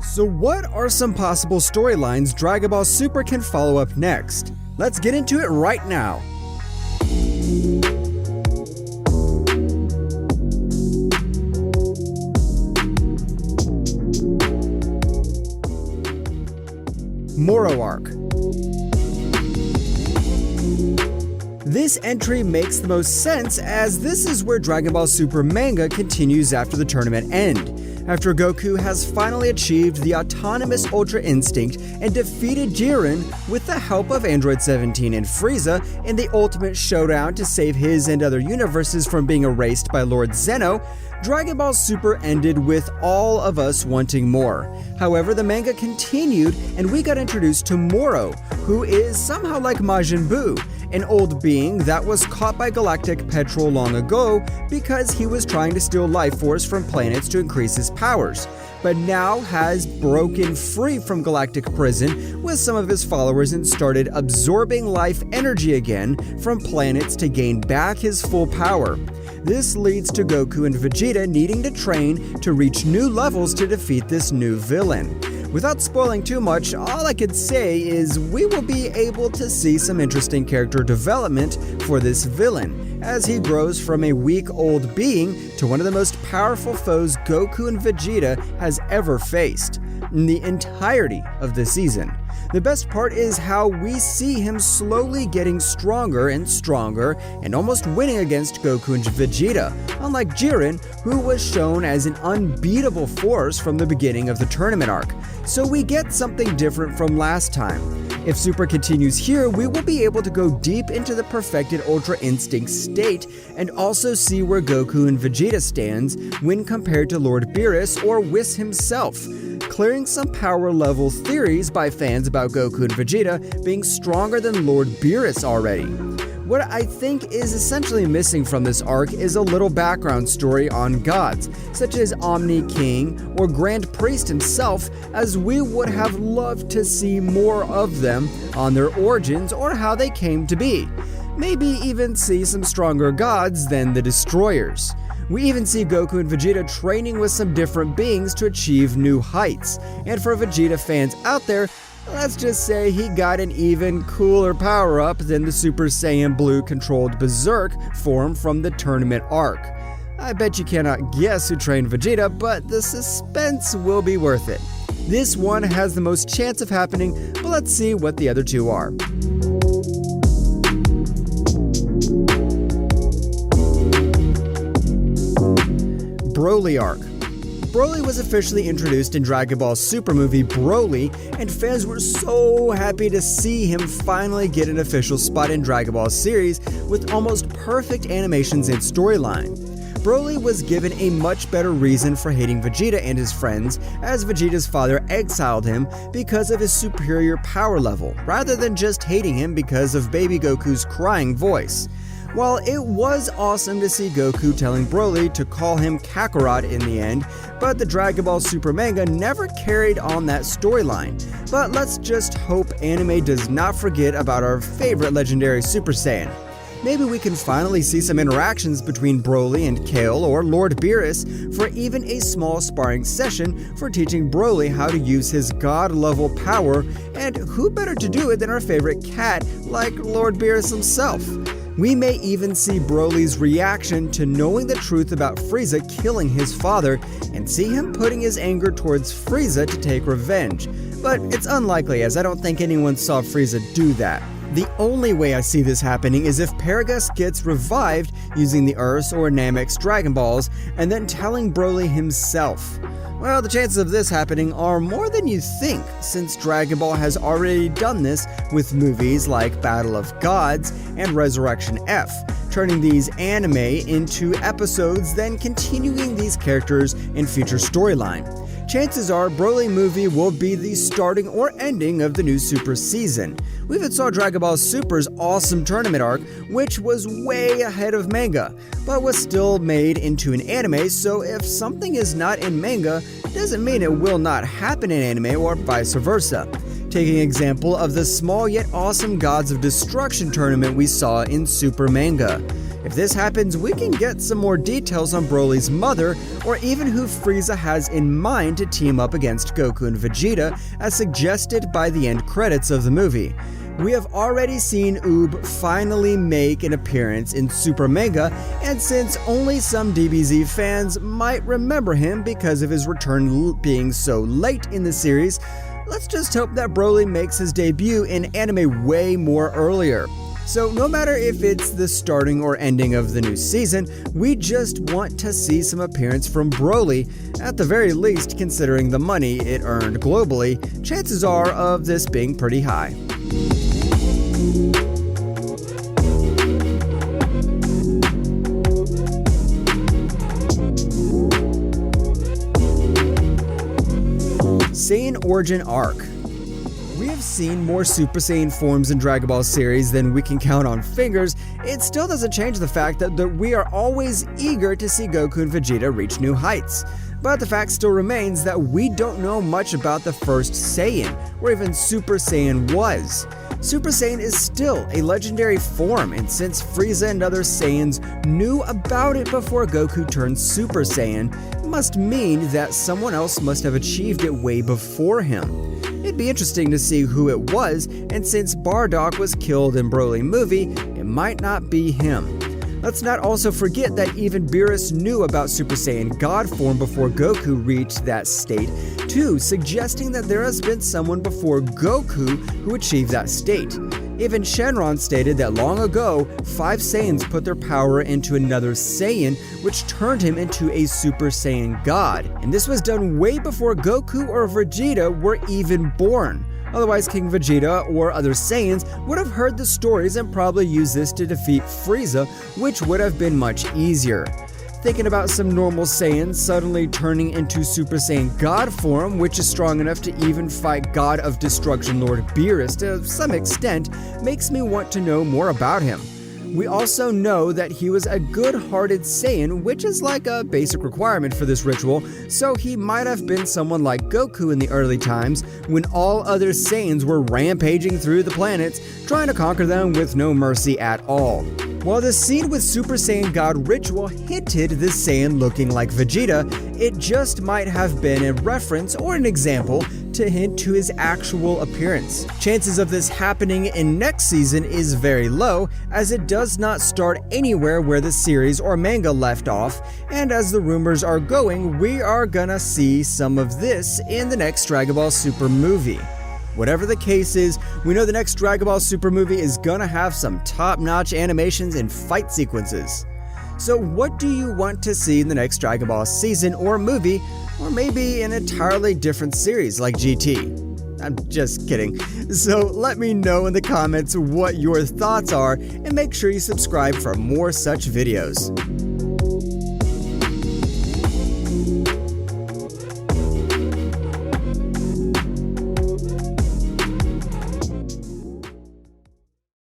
So what are some possible storylines Dragon Ball Super can follow up next? Let's get into it right now. Moro Arc. This entry makes the most sense as this is where Dragon Ball Super manga continues after the tournament end. After Goku has finally achieved the autonomous Ultra Instinct and defeated Jiren with the help of Android 17 and Frieza in the ultimate showdown to save his and other universes from being erased by Lord Zeno, Dragon Ball Super ended with all of us wanting more. However, the manga continued and we got introduced to Moro, who is somehow like Majin Buu, an old being that was caught by Galactic Patrol long ago because he was trying to steal life force from planets to increase his powers, but now has broken free from Galactic Prison with some of his followers and started absorbing life energy again from planets to gain back his full power. This leads to Goku and Vegeta needing to train to reach new levels to defeat this new villain. Without spoiling too much, all I could say is we will be able to see some interesting character development for this villain, as he grows from a weak old being to one of the most powerful foes Goku and Vegeta has ever faced in the entirety of the season. The best part is how we see him slowly getting stronger and stronger and almost winning against Goku and Vegeta, unlike Jiren, who was shown as an unbeatable force from the beginning of the tournament arc. So we get something different from last time. If Super continues here, we will be able to go deep into the perfected Ultra Instinct state and also see where Goku and Vegeta stands when compared to Lord Beerus or Whis himself, clearing some power level theories by fans about Goku and Vegeta being stronger than Lord Beerus already. What I think is essentially missing from this arc is a little background story on gods, such as Omni King or Grand Priest himself, as we would have loved to see more of them on their origins or how they came to be. Maybe even see some stronger gods than the Destroyers. We even see Goku and Vegeta training with some different beings to achieve new heights, and for Vegeta fans out there, let's just say he got an even cooler power-up than the Super Saiyan Blue-controlled Berserk form from the tournament arc. I bet you cannot guess who trained Vegeta, but the suspense will be worth it. This one has the most chance of happening, but let's see what the other two are. Broly Arc. Broly was officially introduced in Dragon Ball Super movie Broly, and fans were so happy to see him finally get an official spot in Dragon Ball series with almost perfect animations and storyline. Broly was given a much better reason for hating Vegeta and his friends, as Vegeta's father exiled him because of his superior power level, rather than just hating him because of baby Goku's crying voice. While it was awesome to see Goku telling Broly to call him Kakarot in the end, but the Dragon Ball Super manga never carried on that storyline. But let's just hope anime does not forget about our favorite legendary Super Saiyan. Maybe we can finally see some interactions between Broly and Kale or Lord Beerus for even a small sparring session for teaching Broly how to use his god-level power, and who better to do it than our favorite cat like Lord Beerus himself. We may even see Broly's reaction to knowing the truth about Frieza killing his father and see him putting his anger towards Frieza to take revenge. But it's unlikely, as I don't think anyone saw Frieza do that. The only way I see this happening is if Paragus gets revived using the Earth's or Namek's Dragon Balls and then telling Broly himself. Well, the chances of this happening are more than you think, since Dragon Ball has already done this with movies like Battle of Gods and Resurrection F, turning these anime into episodes, then continuing these characters in future storyline. Chances are Broly movie will be the starting or ending of the new Super season. We even saw Dragon Ball Super's awesome tournament arc, which was way ahead of manga, but was still made into an anime, so if something is not in manga, doesn't mean it will not happen in anime or vice versa. Taking example of the small yet awesome Gods of Destruction tournament we saw in Super manga. If this happens, we can get some more details on Broly's mother, or even who Frieza has in mind to team up against Goku and Vegeta, as suggested by the end credits of the movie. We have already seen Oob finally make an appearance in Super Manga, and since only some DBZ fans might remember him because of his return being so late in the series, let's just hope that Broly makes his debut in anime way more earlier. So no matter if it's the starting or ending of the new season, we just want to see some appearance from Broly, at the very least considering the money it earned globally. Chances are of this being pretty high. Saiyan Origin Arc. We have seen more Super Saiyan forms in Dragon Ball series than we can count on fingers. It still doesn't change the fact that we are always eager to see Goku and Vegeta reach new heights. But the fact still remains that we don't know much about the first Saiyan, or even Super Saiyan was. Super Saiyan is still a legendary form, and since Frieza and other Saiyans knew about it before Goku turned Super Saiyan, it must mean that someone else must have achieved it way before him. It'd be interesting to see who it was, and since Bardock was killed in Broly movie, it might not be him. Let's not also forget that even Beerus knew about Super Saiyan God form before Goku reached that state too, suggesting that there has been someone before Goku who achieved that state. Even Shenron stated that long ago, 5 Saiyans put their power into another Saiyan, which turned him into a Super Saiyan God. And this was done way before Goku or Vegeta were even born. Otherwise, King Vegeta or other Saiyans would have heard the stories and probably used this to defeat Frieza, which would have been much easier. Thinking about some normal Saiyans suddenly turning into Super Saiyan God form, which is strong enough to even fight God of Destruction Lord Beerus to some extent, makes me want to know more about him. We also know that he was a good-hearted Saiyan, which is like a basic requirement for this ritual, so he might have been someone like Goku in the early times when all other Saiyans were rampaging through the planets, trying to conquer them with no mercy at all. While the scene with Super Saiyan God ritual hinted this Saiyan looking like Vegeta, it just might have been a reference or an example to hint to his actual appearance. Chances of this happening in next season is very low, as it does not start anywhere where the series or manga left off, and as the rumors are going, we are gonna see some of this in the next Dragon Ball Super movie. Whatever the case is, we know the next Dragon Ball Super movie is gonna have some top-notch animations and fight sequences. So what do you want to see in the next Dragon Ball season or movie, or maybe an entirely different series like GT? I'm just kidding. So let me know in the comments what your thoughts are, and make sure you subscribe for more such videos.